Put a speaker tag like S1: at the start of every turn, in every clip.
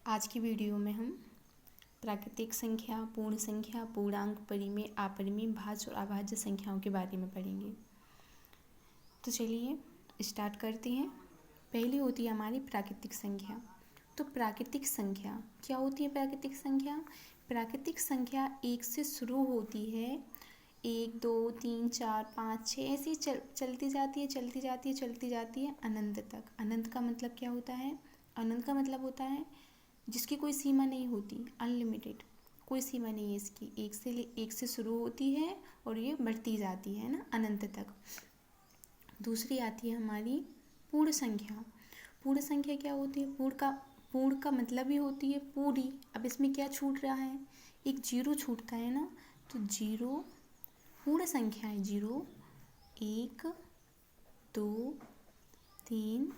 S1: आज की वीडियो में हम प्राकृतिक संख्या, पूर्ण संख्या, पूर्णांक, परिमेय, अपरिमेय, भाज्य और अभाज्य संख्याओं के बारे में पढ़ेंगे। तो चलिए स्टार्ट करते हैं। पहली होती है हमारी प्राकृतिक संख्या। तो प्राकृतिक संख्या क्या होती है? प्राकृतिक संख्या एक से शुरू होती है। 1, 2, 3, 4, 5, 6 ऐसे ही चलती जाती है अनंत तक। अनंत का मतलब क्या होता है? अनंत का मतलब होता है जिसकी कोई सीमा नहीं होती, अनलिमिटेड, कोई सीमा नहीं है इसकी। एक से शुरू होती है और ये बढ़ती जाती है ना अनंत तक। दूसरी आती है हमारी पूर्ण संख्या। पूर्ण संख्या क्या होती है? पूर्ण का मतलब ही होती है पूरी। अब इसमें क्या छूट रहा है? एक जीरो छूटता है ना, तो जीरो पूर्ण संख्या है। 0, 1, 2, 3,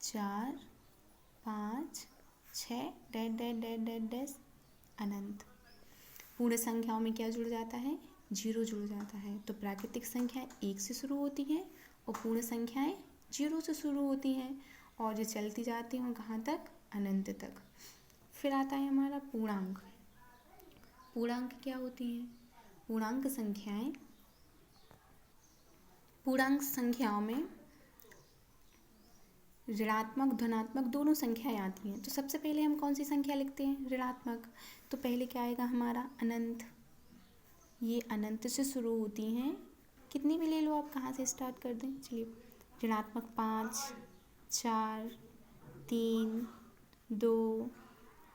S1: 4, 5, 6 डैश अनंत। पूर्ण संख्याओं में क्या जुड़ जाता है? 0 जुड़ जाता है। तो प्राकृतिक संख्याएं 1 से शुरू होती हैं और पूर्ण संख्याएं 0 से शुरू होती हैं और जो चलती जाती हैं कहाँ तक? अनंत तक। फिर आता है हमारा पूर्णांक। पूर्णांक क्या होती है? पूर्णांक संख्याओं में ऋणात्मक धनात्मक दोनों संख्याएं आती हैं। तो सबसे पहले हम कौन सी संख्या लिखते हैं? ऋणात्मक। तो पहले क्या आएगा हमारा? अनंत। ये अनंत से शुरू होती हैं। कितनी भी ले लो आप, कहाँ से स्टार्ट कर दें। चलिए, ऋणात्मक 5, 4, 3, 2,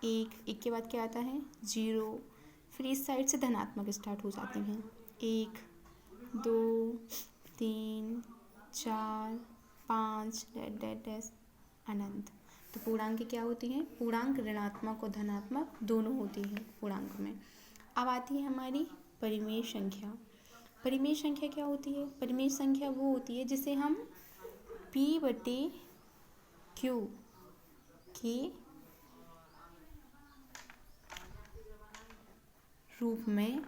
S1: 1 के बाद क्या आता है? 0। फिर इस साइड से धनात्मक स्टार्ट हो जाती हैं। 1, 2, 3, 4, 5 डैश अनंत। तो पूर्णांक क्या होती हैं? पूर्णांक ऋणात्मक और धनात्मक दोनों होती हैं पूर्णांक में। अब आती है हमारी परिमेय संख्या। परिमेय संख्या क्या होती है? परिमेय संख्या वो होती है जिसे हम P/Q के रूप में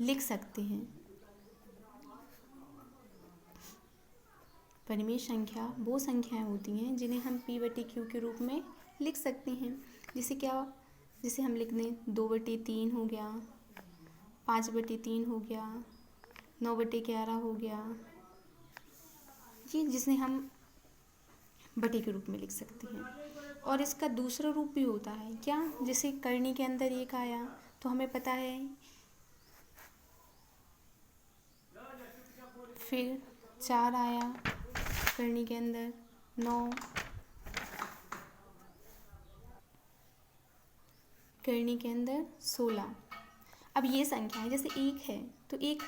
S1: लिख सकते हैं। परिमेय संख्या वो संख्याएं होती हैं जिन्हें हम P/Q के रूप में लिख सकते हैं। जैसे हम लिख दें 2/3 हो गया, 5/3 हो गया, 9/11 हो गया। ये जिसे हम बटे के रूप में लिख सकते हैं। और इसका दूसरा रूप भी होता है क्या? जैसे करनी के अंदर 1 आया तो हमें पता है, फिर 4 आया करनी के अंदर, 9 करनी के अंदर, 16। अब ये संख्या है, जैसे 1 है तो 1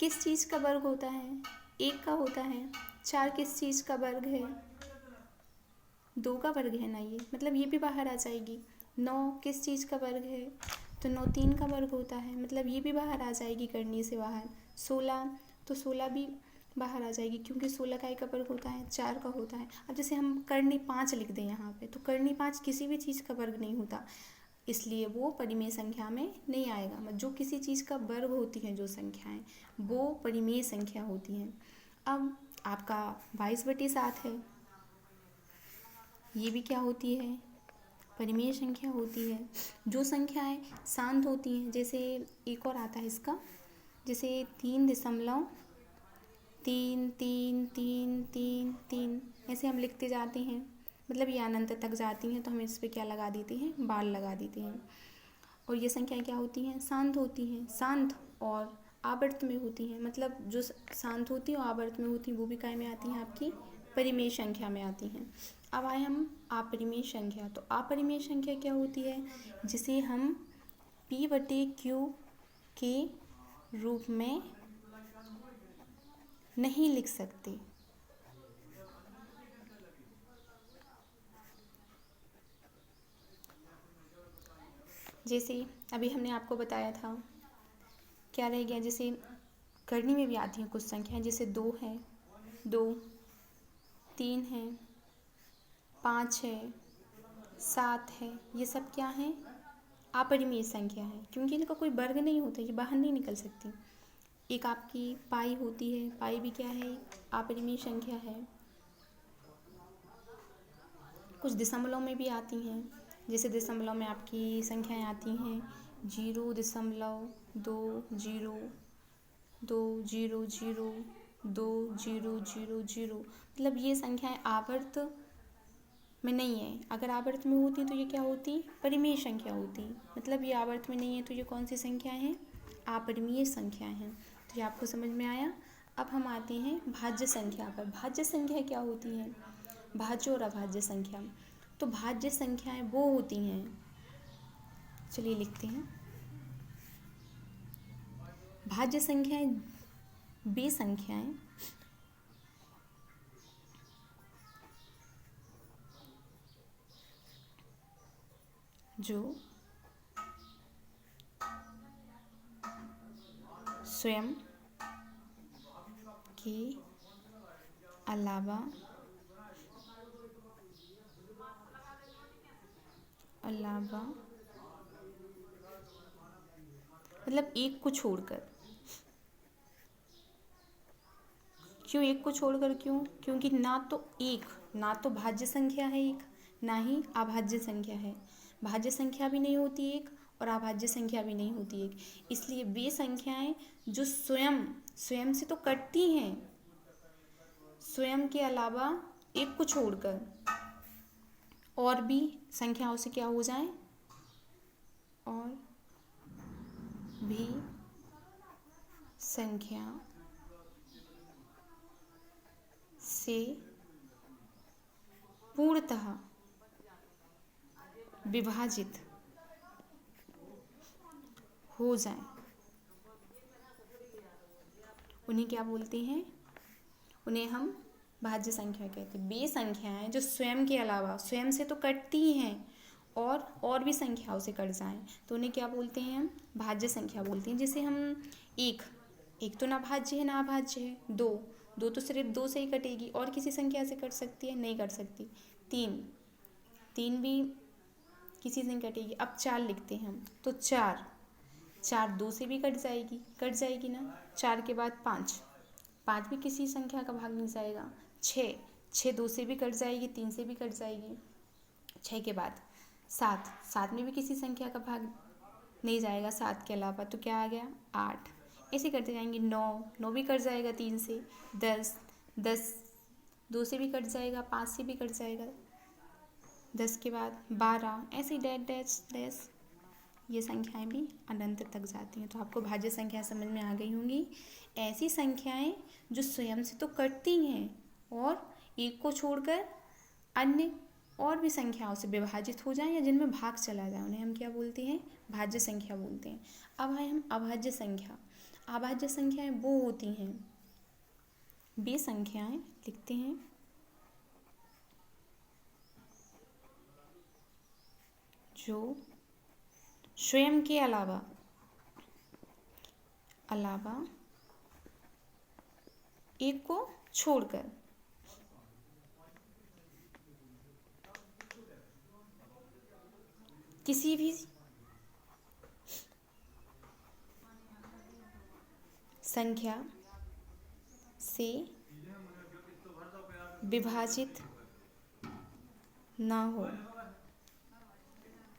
S1: किस चीज़ का वर्ग होता है? 1 का होता है। 4 किस चीज़ का वर्ग है? 2 का वर्ग है ना, ये मतलब ये भी बाहर आ जाएगी। 9 किस चीज़ का वर्ग है? तो 9 3 का वर्ग होता है, मतलब ये भी बाहर आ जाएगी करनी से बाहर। 16 तो 16 भी बाहर आ जाएगी क्योंकि 16 का 1 का वर्ग होता है, 4 का होता है। अब जैसे हम करनी 5 लिख दें यहाँ पे, तो करनी 5 किसी भी चीज़ का वर्ग नहीं होता, इसलिए वो परिमेय संख्या में नहीं आएगा। मतलब जो किसी चीज़ का वर्ग होती हैं जो संख्याएं, वो परिमेय संख्या होती हैं। अब आपका 22/7 है, ये भी क्या होती है? परिमेय संख्या होती है। जो संख्याएं शांत होती हैं, जैसे एक और आता है इसका, जैसे 3.33333 ऐसे हम लिखते जाते हैं, मतलब ये अनंत तक जाती हैं तो हम इस पर क्या लगा देते हैं? बाल लगा देते हैं। और ये संख्याएं क्या होती हैं? शांत होती हैं। शांत और आवर्त में होती हैं, मतलब जो शांत होती हैं और आवर्त में होती हैं वो भी काय में आती हैं? आपकी परिमेय संख्या में आती हैं। अब आए हम अपरिमेय संख्या। तो अपरिमेय संख्या क्या होती है? जिसे हम P/Q के रूप में नहीं लिख सकते। जैसे अभी हमने आपको बताया था, क्या रह गया? जैसे करनी में भी आती हैं कुछ संख्याएं, जैसे 2 है, 2, 3 है, 5 है, 7 है। ये सब क्या है? अपरिमेय संख्या है क्योंकि इनका कोई वर्ग नहीं होता, ये बाहर नहीं निकल सकती। एक आपकी पाई होती है, पाई भी क्या है? अपरिमेय संख्या है। कुछ दशमलव में भी आती हैं, जैसे दशमलव में आपकी संख्याएं आती हैं 0.2 0 0 0 2 0 0 0, मतलब ये संख्याएं आवर्त में नहीं है। अगर आवर्त में होती तो ये क्या होती? परिमेय संख्या होती। मतलब ये आवर्त में नहीं है तो ये कौन सी संख्याएं हैं? अपरिमेय संख्याएं हैं। तो ये आपको समझ में आया। अब हम आते हैं भाज्य संख्या पर। भाज्य संख्या क्या होती है? भाज्य और अभाज्य संख्या। तो भाज्य संख्याएं वो होती हैं, चलिए लिखते हैं। भाज्य संख्याएं वे संख्याएं जो स्वयं के अलावा मतलब एक को छोड़कर। क्यों एक को छोड़कर? क्यों? क्योंकि ना तो भाज्य संख्या है एक, ना ही अभाज्य संख्या है। भाज्य संख्या भी नहीं होती एक और अभाज्य संख्या भी नहीं होती एक। इसलिए वे संख्याएं जो स्वयं से तो कटती हैं, स्वयं के अलावा एक को छोड़कर और भी संख्याओं से क्या हो जाए? और भी संख्या से पूर्णतः विभाजित हो जाए, उन्हें क्या बोलते हैं? उन्हें हम भाज्य संख्या कहते हैं। वे संख्याएं जो स्वयं के अलावा, स्वयं से तो कटती ही हैं और भी संख्याओं से कट जाएं तो उन्हें क्या बोलते हैं? हम भाज्य संख्या बोलते हैं। जैसे हम एक तो ना भाज्य है ना अभाज्य है। दो तो सिर्फ दो से ही कटेगी, और किसी संख्या से कट सकती है? नहीं कट सकती। तीन भी किसी से कटेगी। अब 4 लिखते हैं हम, तो 4 दो से भी कट जाएगी ना। 4 के बाद 5 भी किसी संख्या का भाग नहीं जाएगा। 6 दो से भी कट जाएगी, 3 से भी कट जाएगी। 6 के बाद 7 में भी किसी संख्या का भाग नहीं जाएगा 7 के अलावा, तो क्या आ गया? 8। ऐसे करते जाएंगे। 9 भी कट जाएगा 3 से। 10 दो से भी कट जाएगा, 5 से भी कट जाएगा। 10 के बाद 12, ऐसे डैश ये संख्याएं भी अनंत तक जाती हैं। तो आपको भाज्य संख्या समझ में आ गई होंगी। ऐसी संख्याएं जो स्वयं से तो कटती हैं और एक को छोड़कर अन्य और भी संख्याओं से विभाजित हो जाएं या जिनमें भाग चला जाए, उन्हें हम क्या बोलते हैं? भाज्य संख्या बोलते हैं। अब आए हम अभाज्य संख्या। अभाज्य संख्याएं वो होती हैं, वे संख्याएं लिखते हैं जो स्वयं के अलावा एक को छोड़कर किसी भी संख्या से विभाजित ना हो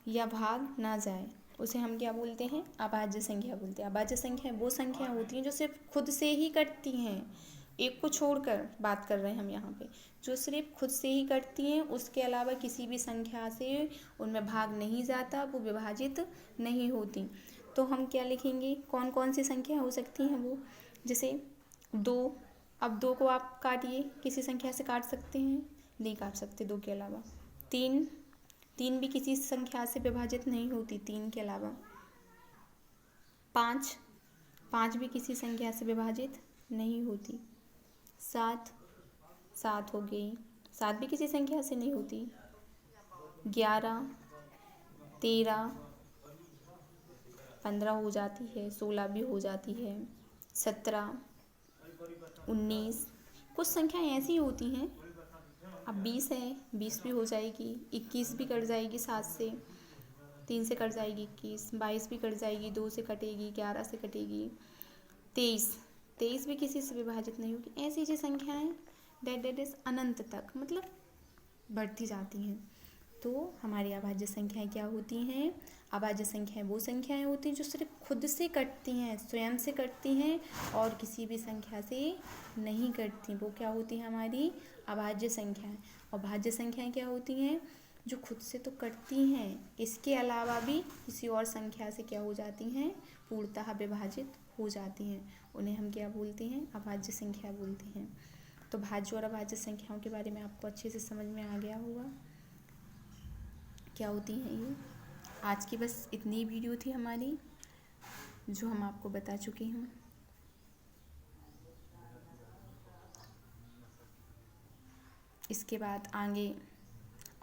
S1: या भाग ना जाए, उसे हम क्या बोलते हैं? अभाज्य संख्या बोलते हैं। अभाज्य संख्या वो संख्या होती हैं जो सिर्फ खुद से ही कटती हैं, एक को छोड़कर बात कर रहे हैं हम यहाँ पे, जो सिर्फ खुद से ही कटती हैं, उसके अलावा किसी भी संख्या से उनमें भाग नहीं जाता, वो विभाजित नहीं होती। तो हम क्या लिखेंगे? कौन कौन सी संख्या हो सकती हैं वो? जैसे 2। अब 2 को आप काटिए, किसी संख्या से काट सकते हैं? नहीं काट सकते 2 के अलावा। 3 भी किसी संख्या से विभाजित नहीं होती 3 के अलावा। 5 भी किसी संख्या से विभाजित नहीं होती। 7 हो गई, 7 भी किसी संख्या से नहीं होती। 11, 13, 15 हो जाती है, 16 भी हो जाती है, 17, 19। कुछ संख्याएं ऐसी होती हैं। अब 20 है, 20 भी हो जाएगी। 21 भी कट जाएगी 7 से, 3 से कट जाएगी 21। 22 भी कट जाएगी, 2 से कटेगी, 11 से कटेगी। 23 भी किसी से विभाजित नहीं होगी। ऐसी जो संख्याएं डेट इज अनंत तक, मतलब बढ़ती जाती हैं। तो हमारी अभाज्य संख्याएं क्या होती हैं? अभाज्य संख्याएं वो संख्याएं होती हैं जो सिर्फ खुद से कटती हैं, स्वयं से कटती हैं और किसी भी संख्या से नहीं कटती। वो क्या होती हैं? हमारी अभाज्य संख्याएं। और भाज्य संख्याएं क्या होती हैं? जो खुद से तो कटती हैं, इसके अलावा भी किसी और संख्या से क्या हो जाती हैं? पूर्णतः विभाजित हो जाती हैं। उन्हें हम क्या बोलते हैं? अभाज्य संख्या बोलते हैं। तो भाज्य और अभाज्य संख्याओं के बारे में आपको अच्छे से समझ में आ गया होगा क्या होती हैं ये। आज की बस इतनी वीडियो थी हमारी जो हम आपको बता चुकी हूँ। इसके बाद आगे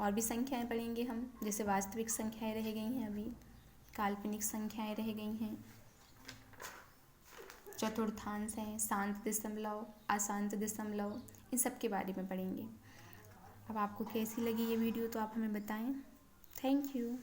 S1: और भी संख्याएं पढ़ेंगे हम, जैसे वास्तविक संख्याएं रह गई हैं, अभी काल्पनिक संख्याएं रह गई हैं, चतुर्थांश हैं, शांत दशमलव, अशांत दशमलव, इन सब के बारे में पढ़ेंगे। अब आपको कैसी लगी ये वीडियो तो आप हमें बताएं। Thank you.